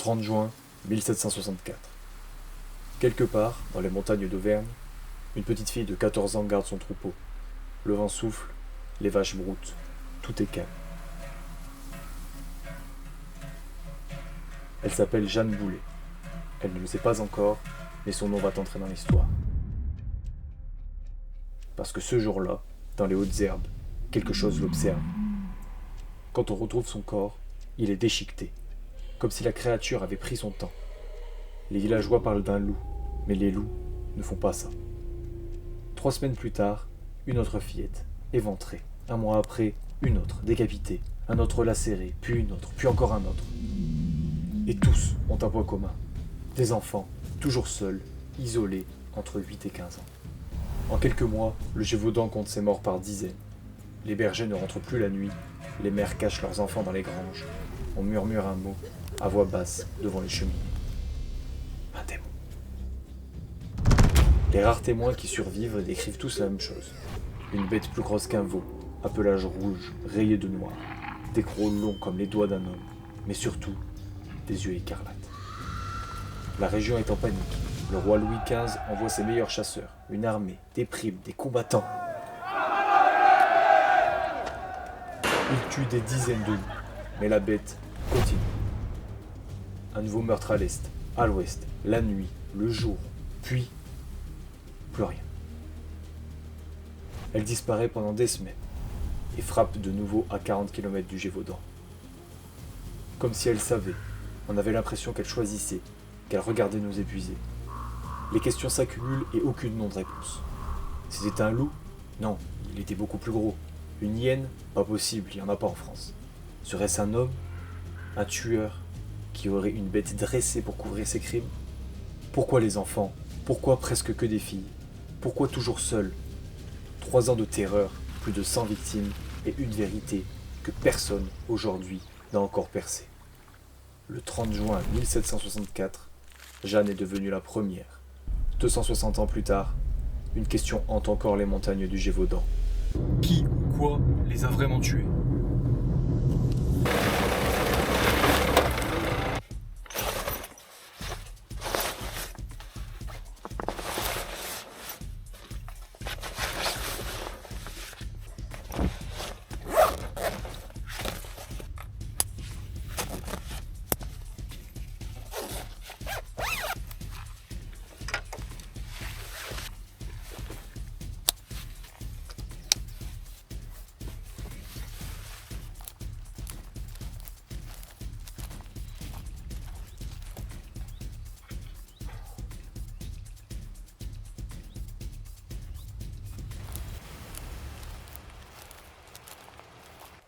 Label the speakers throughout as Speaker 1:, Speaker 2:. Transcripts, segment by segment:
Speaker 1: 30 juin 1764. Quelque part, dans les montagnes d'Auvergne, une petite fille de 14 ans garde son troupeau. Le vent souffle, les vaches broutent, tout est calme. Elle s'appelle Jeanne Boulet. Elle ne le sait pas encore, mais son nom va entrer dans l'histoire. Parce que ce jour-là, dans les hautes herbes, quelque chose l'observe. Quand on retrouve son corps, il est déchiqueté, comme si la créature avait pris son temps. Les villageois parlent d'un loup, mais les loups ne font pas ça. 3 semaines plus tard, une autre fillette, éventrée. 1 mois après, une autre, décapitée. Un autre lacéré, puis une autre, puis encore un autre. Et tous ont un point commun. Des enfants, toujours seuls, isolés, entre 8 et 15 ans. En quelques mois, le Gévaudan compte ses morts par dizaines. Les bergers ne rentrent plus la nuit, les mères cachent leurs enfants dans les granges. On murmure un mot, à voix basse, devant les cheminées. Un démon. Les rares témoins qui survivent décrivent tous la même chose. Une bête plus grosse qu'un veau, à pelage rouge, rayé de noir, des crocs longs comme les doigts d'un homme, mais surtout, des yeux écarlates. La région est en panique. Le roi Louis XV envoie ses meilleurs chasseurs, une armée, des primes, des combattants. Il tue des dizaines de loups, mais la bête continue. Un nouveau meurtre à l'est, à l'ouest, la nuit, le jour, puis plus rien. Elle disparaît pendant des semaines et frappe de nouveau à 40 km du Gévaudan. Comme si elle savait, on avait l'impression qu'elle choisissait, qu'elle regardait nous épuiser. Les questions s'accumulent et aucune n'ont de réponse. C'était un loup? Non, il était beaucoup plus gros. Une hyène? Pas possible, il n'y en a pas en France. Serait-ce un homme? Un tueur? Qui aurait une bête dressée pour couvrir ses crimes? Pourquoi les enfants? Pourquoi presque que des filles? Pourquoi toujours seuls? 3 ans de terreur, plus de 100 victimes et une vérité que personne aujourd'hui n'a encore percée. Le 30 juin 1764, Jeanne est devenue la première. 260 ans plus tard, une question hante encore les montagnes du Gévaudan. Qui ou quoi les a vraiment tués?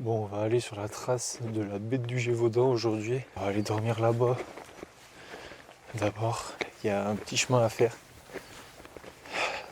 Speaker 1: Bon, on va aller sur la trace de la bête du Gévaudan aujourd'hui. On va aller dormir là-bas. D'abord, il y a un petit chemin à faire.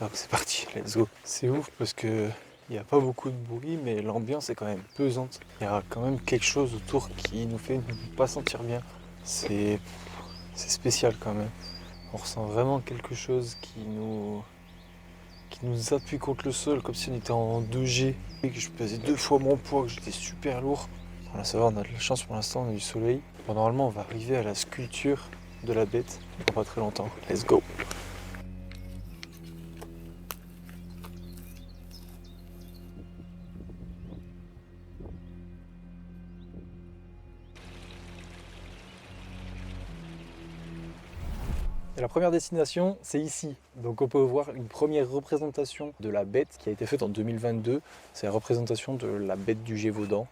Speaker 1: Donc c'est parti, let's go. C'est ouf parce que il n'y a pas beaucoup de bruit, mais l'ambiance est quand même pesante. Il y a quand même quelque chose autour qui nous fait ne pas sentir bien. C'est spécial quand même. On ressent vraiment quelque chose qui nous appuie contre le sol comme si on était en 2G et que je pesais 2 fois mon poids, que j'étais super lourd. Bon, là ça va, on a de la chance pour l'instant, on a du soleil. Bon, normalement on va arriver à la sculpture de la bête dans pas très longtemps. Let's go. Et la première destination, c'est ici. Donc on peut voir une première représentation de la bête qui a été faite en 2022. C'est la représentation de la bête du Gévaudan,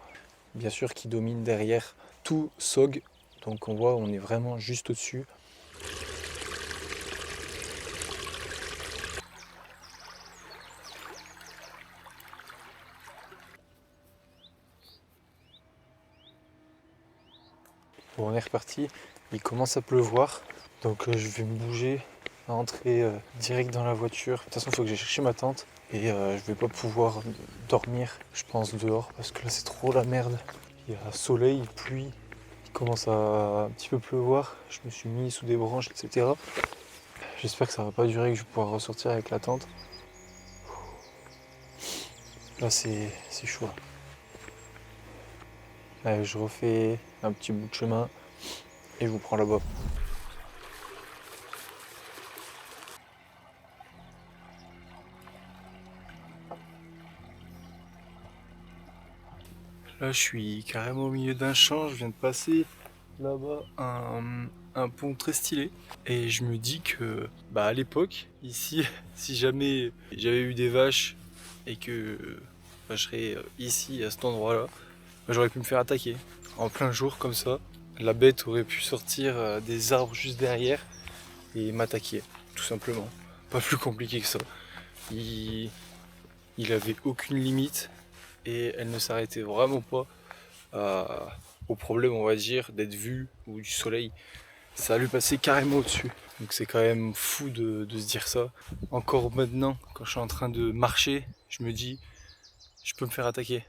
Speaker 1: bien sûr qui domine derrière tout Sog. Donc on voit, on est vraiment juste au-dessus. Bon, on est reparti, il commence à pleuvoir. Donc je vais me bouger, entrer direct dans la voiture. De toute façon, il faut que j'aille chercher ma tente. Et je vais pas pouvoir dormir, je pense, dehors. Parce que là, c'est trop la merde. Il y a soleil, pluie. Il commence à un petit peu pleuvoir. Je me suis mis sous des branches, etc. J'espère que ça va pas durer, que je vais pouvoir ressortir avec la tente. Là, c'est chaud. Là, je refais un petit bout de chemin.
Speaker 2: et je vous prends là-bas. Là, je suis carrément au milieu d'un champ, je viens de passer là-bas un pont très stylé. Et je me dis que, à l'époque, ici, si jamais j'avais eu des vaches et que je serais ici, à cet endroit-là, j'aurais pu me faire attaquer. En plein jour, comme ça, la bête aurait pu sortir des arbres juste derrière et m'attaquer, tout simplement. Pas plus compliqué que ça. Il, il avait aucune limite et elle ne s'arrêtait vraiment pas au problème, on va dire, d'être vue ou du soleil. Ça lui passait carrément au-dessus. Donc c'est quand même fou de se dire ça. Encore maintenant, quand je suis en train de marcher, je me dis, je peux me faire attaquer.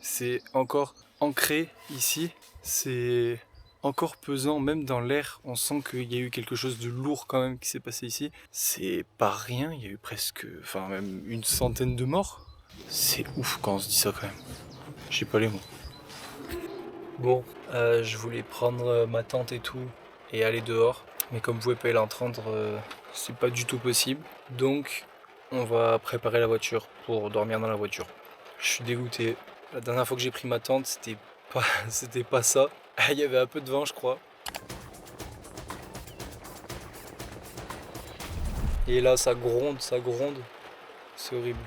Speaker 2: C'est encore ancré ici, c'est encore pesant, même dans l'air, on sent qu'il y a eu quelque chose de lourd quand même qui s'est passé ici. C'est pas rien, il y a eu presque, enfin même une centaine de morts. C'est ouf quand on se dit ça quand même. J'ai pas les mots. Bon, je voulais prendre ma tente et tout et aller dehors, mais comme vous pouvez pas l'entendre, c'est pas du tout possible. Donc, on va préparer la voiture pour dormir dans la voiture. Je suis dégoûté. La dernière fois que j'ai pris ma tente, pas, c'était pas ça. Il y avait un peu de vent, je crois. Et là, ça gronde. C'est horrible.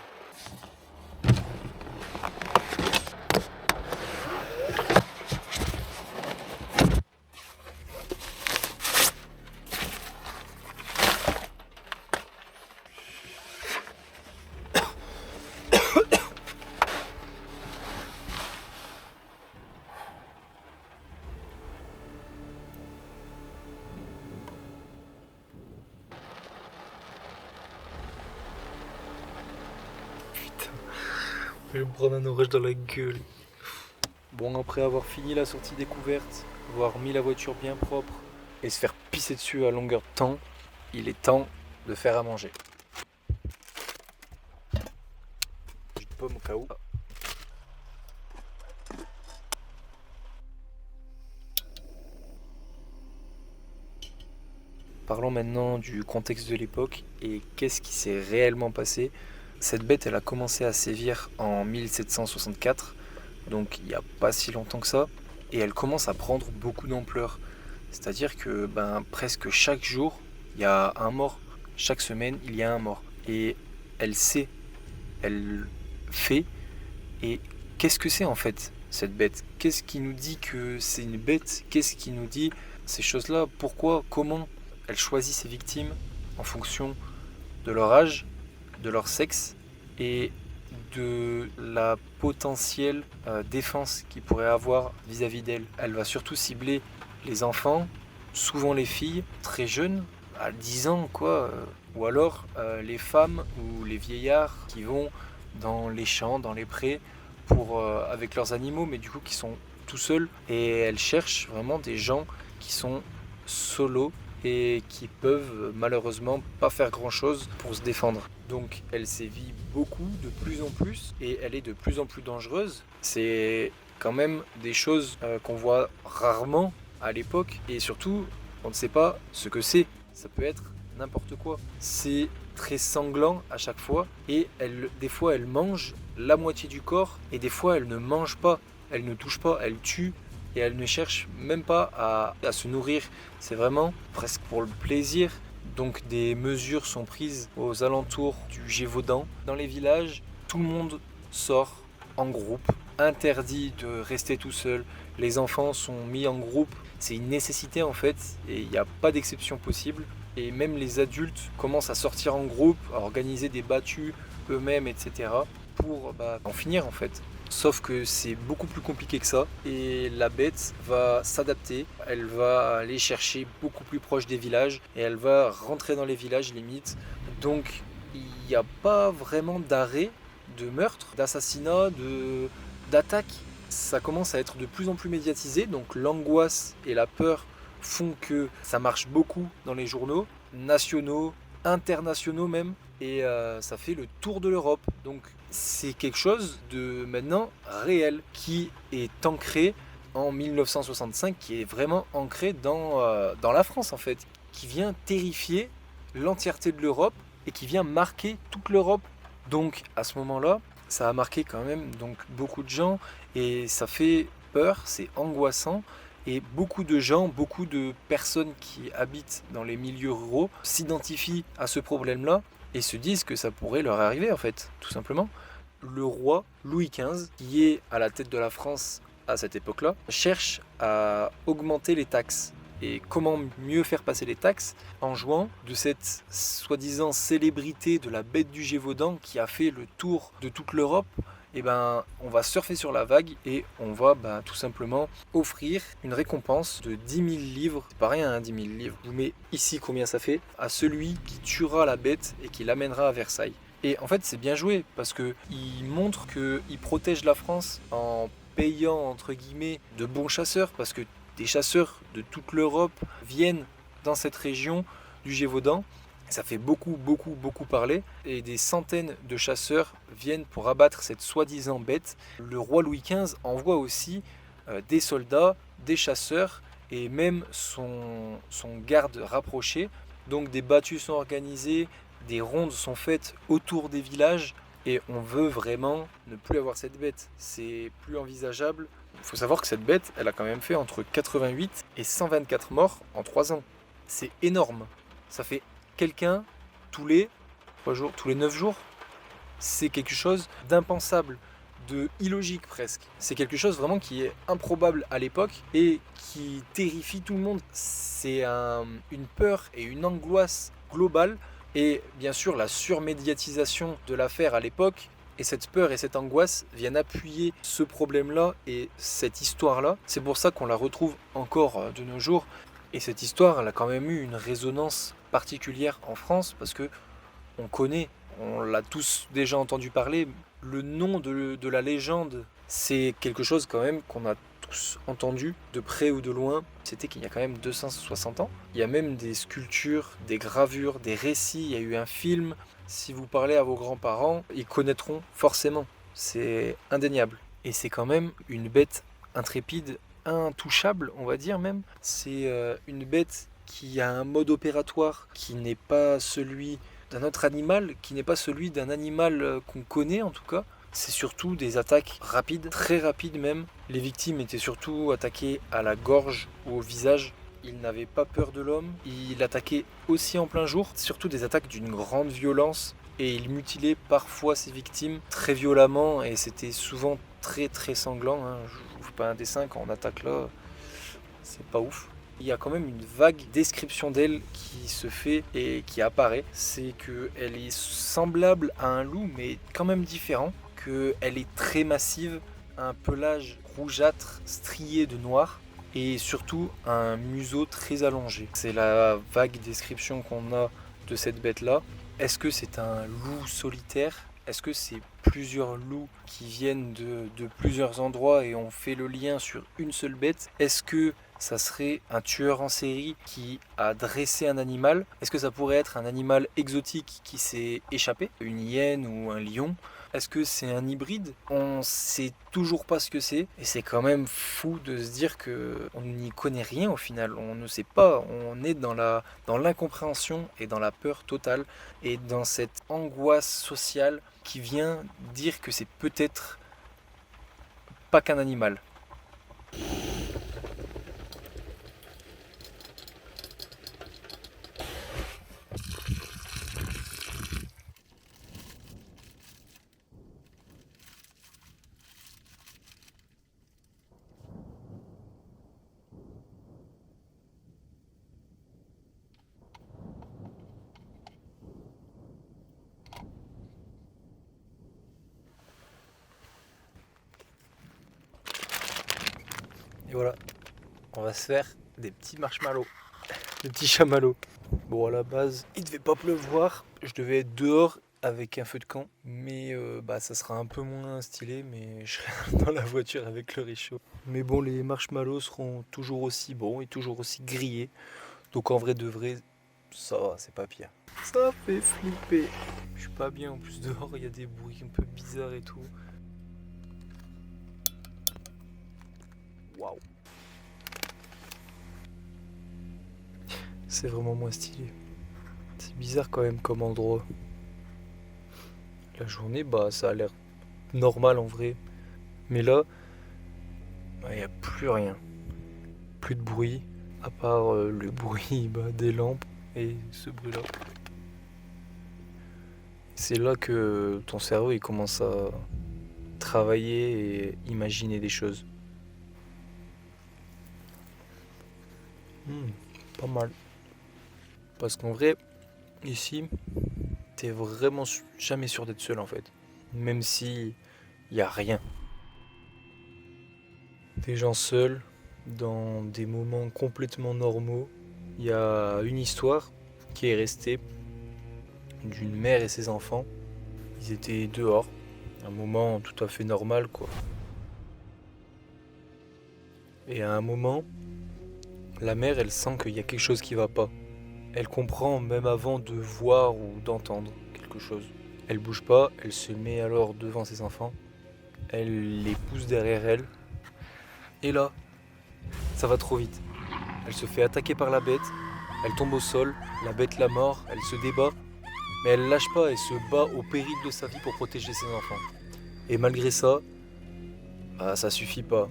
Speaker 2: Je vais me prendre un orage dans la gueule. Bon, après avoir fini la sortie découverte, avoir mis la voiture bien propre et se faire pisser dessus à longueur de temps, il est temps de faire à manger. Jus de pomme au cas où. Parlons maintenant du contexte de l'époque et qu'est-ce qui s'est réellement passé. Cette bête, elle a commencé à sévir en 1764, donc il n'y a pas si longtemps que ça, et elle commence à prendre beaucoup d'ampleur. C'est-à-dire que presque chaque jour, il y a un mort. Chaque semaine, il y a un mort. Et elle sait, elle fait. Et qu'est-ce que c'est en fait, cette bête? Qu'est-ce qui nous dit que c'est une bête? Qu'est-ce qui nous dit ces choses-là? Pourquoi? Comment? Elle choisit ses victimes en fonction de leur âge, de leur sexe et de la potentielle défense qu'il pourrait avoir vis-à-vis d'elle. Elle va surtout cibler les enfants, souvent les filles, très jeunes, à 10 ans quoi, ou alors les femmes ou les vieillards qui vont dans les champs, dans les prés, avec leurs animaux, mais du coup qui sont tout seuls. Et elle cherche vraiment des gens qui sont solos et qui peuvent malheureusement pas faire grand chose pour se défendre. Donc elle sévit beaucoup, de plus en plus, et elle est de plus en plus dangereuse. C'est quand même des choses qu'on voit rarement à l'époque, et surtout on ne sait pas ce que c'est. Ça peut être n'importe quoi. C'est très sanglant à chaque fois, et des fois elle mange la moitié du corps, et des fois elle ne mange pas, elle ne touche pas, elle tue, et elle ne cherche même pas à se nourrir. C'est vraiment presque pour le plaisir. Donc des mesures sont prises aux alentours du Gévaudan. Dans les villages, tout le monde sort en groupe. Interdit de rester tout seul. Les enfants sont mis en groupe. C'est une nécessité en fait, et il n'y a pas d'exception possible. Et même les adultes commencent à sortir en groupe, à organiser des battues eux-mêmes, etc. pour en finir en fait. Sauf que c'est beaucoup plus compliqué que ça, et la bête va s'adapter, elle va aller chercher beaucoup plus proche des villages, et elle va rentrer dans les villages limite. Donc il n'y a pas vraiment d'arrêt de meurtre, d'assassinat, d'attaque. Ça commence à être de plus en plus médiatisé, donc l'angoisse et la peur font que ça marche beaucoup dans les journaux, nationaux, internationaux même, et ça fait le tour de l'Europe. Donc c'est quelque chose de maintenant réel, qui est ancré en 1965 qui est vraiment ancré dans la France en fait, qui vient terrifier l'entièreté de l'Europe et qui vient marquer toute l'Europe. Donc à ce moment-là, ça a marqué quand même donc beaucoup de gens et ça fait peur, c'est angoissant et beaucoup de gens, beaucoup de personnes qui habitent dans les milieux ruraux s'identifient à ce problème-là et se disent que ça pourrait leur arriver en fait, tout simplement. Le roi Louis XV, qui est à la tête de la France à cette époque-là, cherche à augmenter les taxes. Et comment mieux faire passer les taxes en jouant de cette soi-disant célébrité de la bête du Gévaudan qui a fait le tour de toute l'Europe. Et ben, on va surfer sur la vague et on va tout simplement offrir une récompense de 10 000 livres. C'est pas rien, hein, 10 000 livres. Je vous mets ici combien ça fait à celui qui tuera la bête et qui l'amènera à Versailles. Et en fait, c'est bien joué parce qu'il montre qu'il protège la France en payant, entre guillemets, de bons chasseurs parce que des chasseurs de toute l'Europe viennent dans cette région du Gévaudan. Ça fait beaucoup parler et des centaines de chasseurs viennent pour abattre cette soi-disant bête. Le roi Louis XV envoie aussi des soldats, des chasseurs et même son garde rapproché. Donc des battues sont organisées, des rondes sont faites autour des villages et on veut vraiment ne plus avoir cette bête. C'est plus envisageable. Il faut savoir que cette bête, elle a quand même fait entre 88 et 124 morts en 3 ans. C'est énorme. Ça fait quelqu'un tous les 3 jours, tous les 9 jours. C'est quelque chose d'impensable, de illogique presque. C'est quelque chose vraiment qui est improbable à l'époque et qui terrifie tout le monde. C'est une peur et une angoisse globale. Et bien sûr, la surmédiatisation de l'affaire à l'époque et cette peur et cette angoisse viennent appuyer ce problème-là et cette histoire-là. C'est pour ça qu'on la retrouve encore de nos jours. Et cette histoire, elle a quand même eu une résonance particulière en France parce que on connaît, on l'a tous déjà entendu parler, le nom de la légende, c'est quelque chose quand même qu'on a tous entendu de près ou de loin. C'était qu'il y a quand même 260 ans. Il y a même des sculptures, des gravures, des récits, il y a eu un film. Si vous parlez à vos grands-parents, ils connaîtront forcément. C'est indéniable. Et c'est quand même une bête intrépide, intouchable, on va dire même. C'est une bête qui a un mode opératoire qui n'est pas celui d'un autre animal, qui n'est pas celui d'un animal qu'on connaît en tout cas. C'est surtout des attaques rapides, très rapides même. Les victimes étaient surtout attaquées à la gorge ou au visage. Il n'avait pas peur de l'homme. Il attaquait aussi en plein jour, surtout des attaques d'une grande violence. Et il mutilait parfois ses victimes très violemment et c'était souvent très très sanglant. Hein. Je vous fais pas un dessin quand on attaque là, c'est pas ouf. Il y a quand même une vague description d'elle qui se fait et qui apparaît. C'est qu'elle est semblable à un loup mais quand même différent. Qu'elle est très massive, un pelage rougeâtre strié de noir et surtout un museau très allongé. C'est la vague description qu'on a de cette bête-là. Est-ce que c'est un loup solitaire ? Est-ce que c'est plusieurs loups qui viennent de plusieurs endroits et on fait le lien sur une seule bête ? Est-ce que ça serait un tueur en série qui a dressé un animal ? Est-ce que ça pourrait être un animal exotique qui s'est échappé ? Une hyène ou un lion ? Est-ce que c'est un hybride ? On sait toujours pas ce que c'est. Et c'est quand même fou de se dire qu'on n'y connaît rien au final. On ne sait pas. On est dans l'incompréhension et dans la peur totale. Et dans cette angoisse sociale qui vient dire que c'est peut-être pas qu'un animal. Et voilà, on va se faire des petits marshmallows, des petits chamallows. Bon, à la base, il devait pas pleuvoir, je devais être dehors avec un feu de camp, mais ça sera un peu moins stylé, mais je serai dans la voiture avec le réchaud. Mais bon, les marshmallows seront toujours aussi bons et toujours aussi grillés, donc en vrai de vrai, ça va, c'est pas pire. Ça fait flipper. Je suis pas bien, en plus dehors il y a des bruits un peu bizarres et tout. Waouh. C'est vraiment moins stylé. C'est bizarre quand même comme endroit. La journée, ça a l'air normal en vrai. Mais là, il n'y a plus rien. Plus de bruit, à part le bruit des lampes et ce bruit-là. C'est là que ton cerveau il commence à travailler et imaginer des choses. Pas mal. Parce qu'en vrai, ici, t'es vraiment jamais sûr d'être seul en fait. Même si y a rien. Des gens seuls, dans des moments complètement normaux. Il y a une histoire qui est restée d'une mère et ses enfants. Ils étaient dehors, un moment tout à fait normal quoi. Et à un moment, la mère elle sent qu'il y a quelque chose qui va pas. Elle comprend même avant de voir ou d'entendre quelque chose. Elle bouge pas, elle se met alors devant ses enfants. Elle les pousse derrière elle. Et là, ça va trop vite. Elle se fait attaquer par la bête. Elle tombe au sol. La bête la mord. Elle se débat. Mais elle lâche pas et se bat au péril de sa vie pour protéger ses enfants. Et malgré ça, ça suffit pas.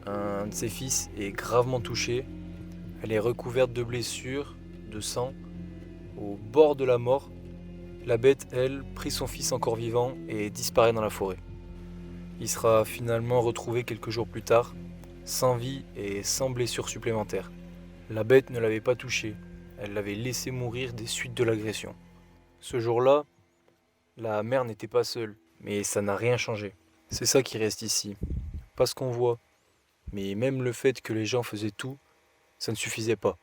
Speaker 2: Un de ses fils est gravement touché. Elle est recouverte de blessures, de sang, au bord de la mort. La bête, elle, prit son fils encore vivant et disparaît dans la forêt. Il sera finalement retrouvé quelques jours plus tard, sans vie et sans blessures supplémentaires. La bête ne l'avait pas touché, elle l'avait laissé mourir des suites de l'agression. Ce jour-là, la mère n'était pas seule, mais ça n'a rien changé. C'est ça qui reste ici, pas ce qu'on voit, mais même le fait que les gens faisaient tout, ça ne suffisait pas.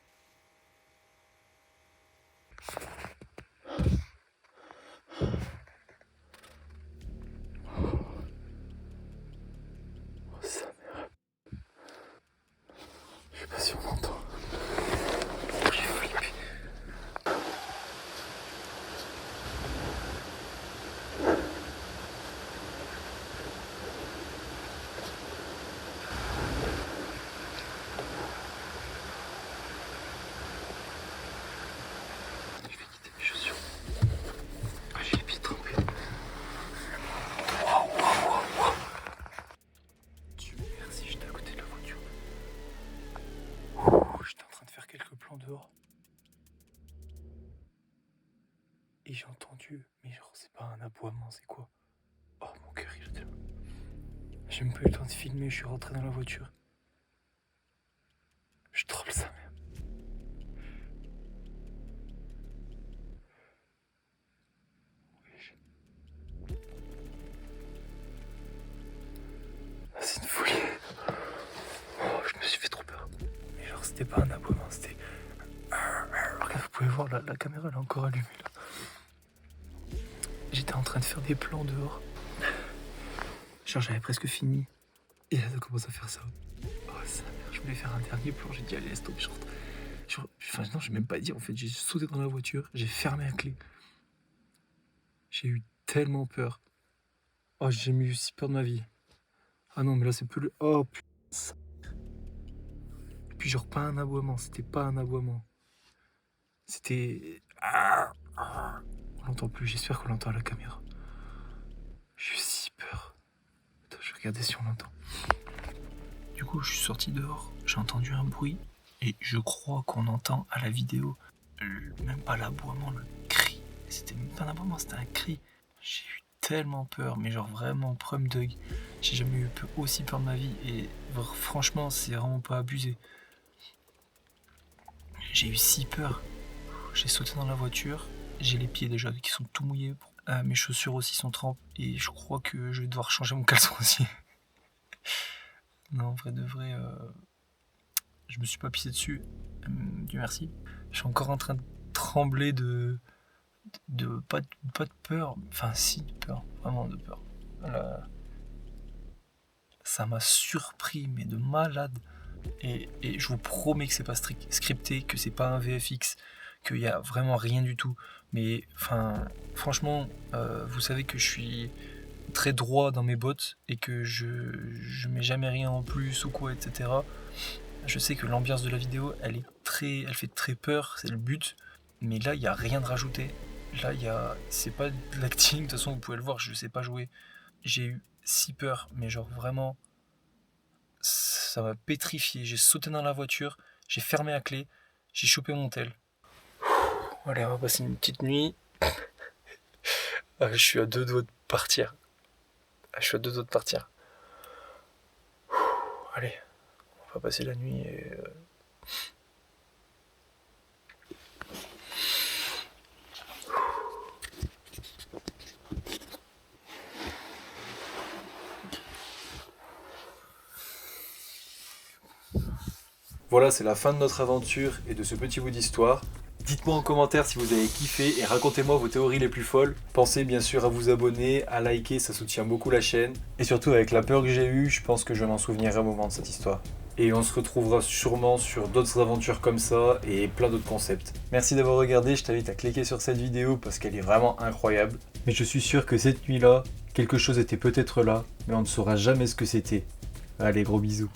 Speaker 1: Je sais pas si on entend. J'ai flippé. Je vais quitter mes chaussures. J'ai les pieds trempés. Dieu merci, j'étais à côté de la voiture. J'étais en train de faire quelques plans dehors. Et j'ai entendu, mais genre c'est pas un aboiement, c'est quoi? Oh mon cœur il était là. J'ai même pas eu le temps de filmer, je suis rentré dans la voiture. Je tremble sa mère. C'est une folie. Oh, je me suis fait trop peur. Mais genre c'était pas un aboiement, c'était... Regarde, vous pouvez voir, la caméra elle est encore allumée là. J'étais en train de faire des plans dehors. Genre j'avais presque fini. Et là ça commence à faire ça. Oh ça, je voulais faire un dernier plan, j'ai dit allez laisse tomber, enfin non, j'ai même pas dit en fait, j'ai sauté dans la voiture, j'ai fermé la clé. J'ai eu tellement peur. Oh j'ai jamais eu si peur de ma vie. Ah non mais là c'est plus le... Oh putain. Et puis genre pas un aboiement, c'était pas un aboiement. C'était... On l'entend plus, j'espère qu'on l'entend à la caméra. J'ai eu si peur. Attends, je vais regarder si on l'entend. Du coup, je suis sorti dehors, j'ai entendu un bruit, et je crois qu'on entend à la vidéo, même pas l'aboiement, le cri. C'était même pas un aboiement, c'était un cri. J'ai eu tellement peur, mais genre vraiment, prum dog. J'ai jamais eu aussi peur de ma vie, et franchement, c'est vraiment pas abusé. J'ai eu si peur. J'ai sauté dans la voiture, j'ai les pieds déjà qui sont tout mouillés. Mes chaussures aussi sont trempées, et je crois que je vais devoir changer mon caleçon aussi. Non, en vrai de vrai, je me suis pas pissé dessus, Dieu merci. Je suis encore en train de trembler pas de peur, enfin si de peur, vraiment de peur. Là, ça m'a surpris, mais de malade. Et je vous promets que c'est pas scripté, que c'est pas un VFX, qu'il y a vraiment rien du tout. Mais enfin, franchement, vous savez que je suis
Speaker 2: très droit dans mes bottes et que je mets jamais rien en plus ou quoi, etc. Je sais que l'ambiance de la vidéo, elle fait très peur, c'est le but. Mais là, il n'y a rien de rajouté. Là, c'est pas de l'acting, de toute façon, vous pouvez le voir, je sais pas jouer. J'ai eu si peur, mais genre vraiment, ça m'a pétrifié. J'ai sauté dans la voiture, j'ai fermé la clé, j'ai chopé mon tel. Allez, on va passer une petite nuit. Je suis à 2 doigts de partir. Allez, on va passer la nuit et...
Speaker 1: Voilà, c'est la fin de notre aventure et de ce petit bout d'histoire. Dites-moi en commentaire si vous avez kiffé et racontez-moi vos théories les plus folles. Pensez bien sûr à vous abonner, à liker, ça soutient beaucoup la chaîne. Et surtout avec la peur que j'ai eue, je pense que je m'en souviendrai un moment de cette histoire. Et on se retrouvera sûrement sur d'autres aventures comme ça et plein d'autres concepts. Merci d'avoir regardé, je t'invite à cliquer sur cette vidéo parce qu'elle est vraiment incroyable. Mais je suis sûr que cette nuit-là, quelque chose était peut-être là, mais on ne saura jamais ce que c'était. Allez, gros bisous.